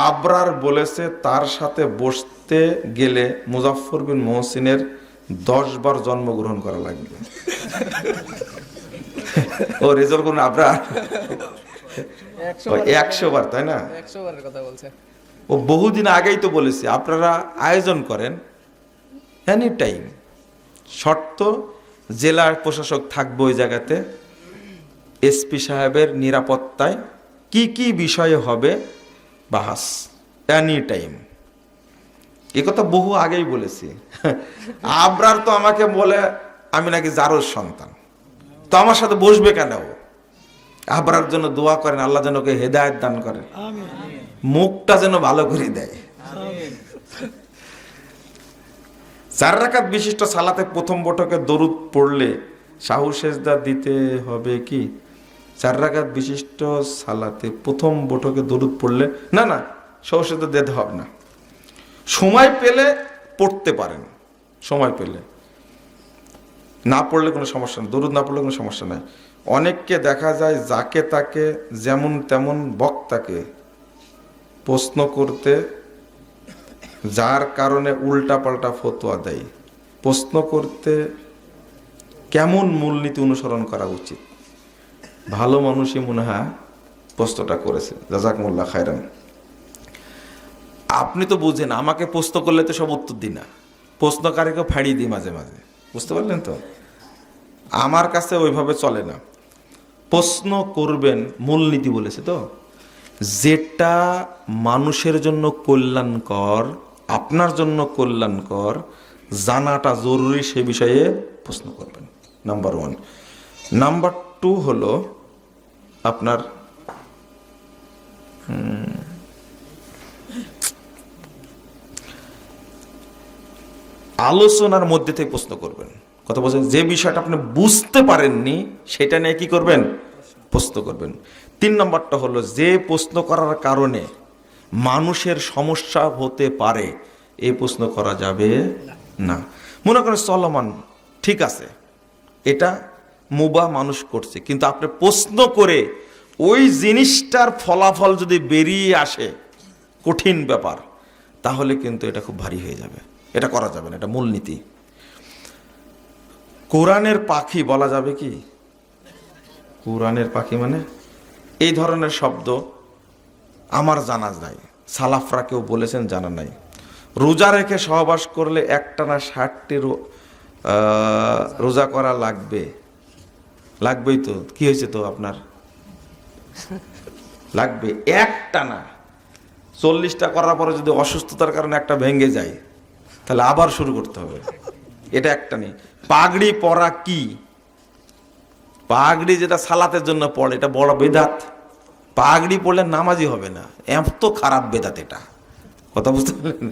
আবরার বলেছে তার সাথে বসতে গেলে মুজাফফর বিন মহসিনের 10 বার জন্মগ্রহণ করা লাগবে। ও রেজাল্ট করুন আবরার 100 বার, তাই না? 100 বারের কথা বলছে। ও বহুদিন আগেই তো বলেছে আপনারা আয়োজন করেন এনি টাইম, শর্ত জেলার প্রশাসক থাকবে ওই জায়গাতে, এসপি সাহেবের নিরাপত্তায় কি কি বিষয়ে হবে বাহাস, এনি টাইম। এ কথা বহু আগেই বলেছি। আবরার তো আমাকে বলে আমি নাকি জারোর সন্তান, তো আমার সাথে বসবে কেন? আবরার জন্য দোয়া করেন, আল্লাহ যেন ওকে হেদায়েত দান করেন, মুখটা যেন ভালো করে দেয়। 4 রাকাত বিশিষ্ট সালাতে প্রথম বৈঠকে দরুদ পড়লে সাহু সেজদা দিতে হবে কি? 4 রাকাত বিশিষ্ট সালাতে প্রথম বৈঠকে দরুদ পড়লে না, সাহু সেজদা দিতে হবে না। সময় পেলে পড়তে পারেন, সময় পেলে, না পড়লে কোনো সমস্যা নেই, দরুদ না পড়লে কোনো সমস্যা নাই। অনেককে দেখা যায় যাকে তাকে যেমন তেমন বক্তাকে প্রশ্ন করতে, যার কারণে উল্টা পাল্টা ফতোয়া দেয়। প্রশ্ন করতে কেমন মূলনীতি অনুসরণ করা উচিত? ভালো মানুষই মনে হয় প্রশ্নটা করেছে, জাযাকুমুল্লাহ খায়রান। আপনি তো বুঝেন, আমাকে প্রশ্ন করলে তো সব উত্তর দিই না, প্রশ্নকারীকে ফাঁড়িয়ে দিই মাঝে মাঝে, বুঝতে পারলেন তো? আমার কাছে ওইভাবে চলে না। প্রশ্ন করবেন, মূলনীতি বলেছে তো, যেটা মানুষের জন্য কল্যাণকর, আপনার জন্য কল্যাণকর, জানাটা জরুরি, সে বিষয়ে প্রশ্ন করবেন, নাম্বার 1। নাম্বার 2 হলো আপনার আলোচনার মধ্যে থেকে প্রশ্ন করবেন। কথা বলছেন, যে বিষয়টা আপনি বুঝতে পারেননি সেটা নিয়ে কি করবেন? প্রশ্ন করবেন। 3 নম্বরটা হলো, যে প্রশ্ন করার কারণে মানুষের সমস্যা হতে পারে এই প্রশ্ন করা যাবে না। মনে করেন চলমান, ঠিক আছে, এটা মুবাহ মানুষ করছে, কিন্তু আপনি প্রশ্ন করে ওই জিনিসটার ফলাফল যদি বেরিয়ে আসে কঠিন ব্যাপার, তাহলে কিন্তু এটা খুব ভারী হয়ে যাবে, এটা করা যাবে না, এটা মূলনীতি। কোরআনের পাখি বলা যাবে কি? কোরআনের পাখি মানে এই ধরনের শব্দ আমার জানা যায়, সালাফরা কেউ বলেছেন, জানা নাই। রোজা রেখে সহবাস করলে একটানা 60টি রোজা করা লাগবেই তো। কি হয়েছে তো আপনার? লাগবে একটানা। 40টা করার পরে যদি অসুস্থতার কারণে একটা ভেঙে যায়, তাহলে আবার শুরু করতে হবে। এটা একটা নেই। পাগড়ি পরা কি? পাগড়ি যেটা সালাতের জন্য পড়ে, এটা বড় বেদাত। পাগড়ি পড়লে নামাজি হবে না, এত খারাপ বেদাত এটা। কথা বুঝতে পারলেন?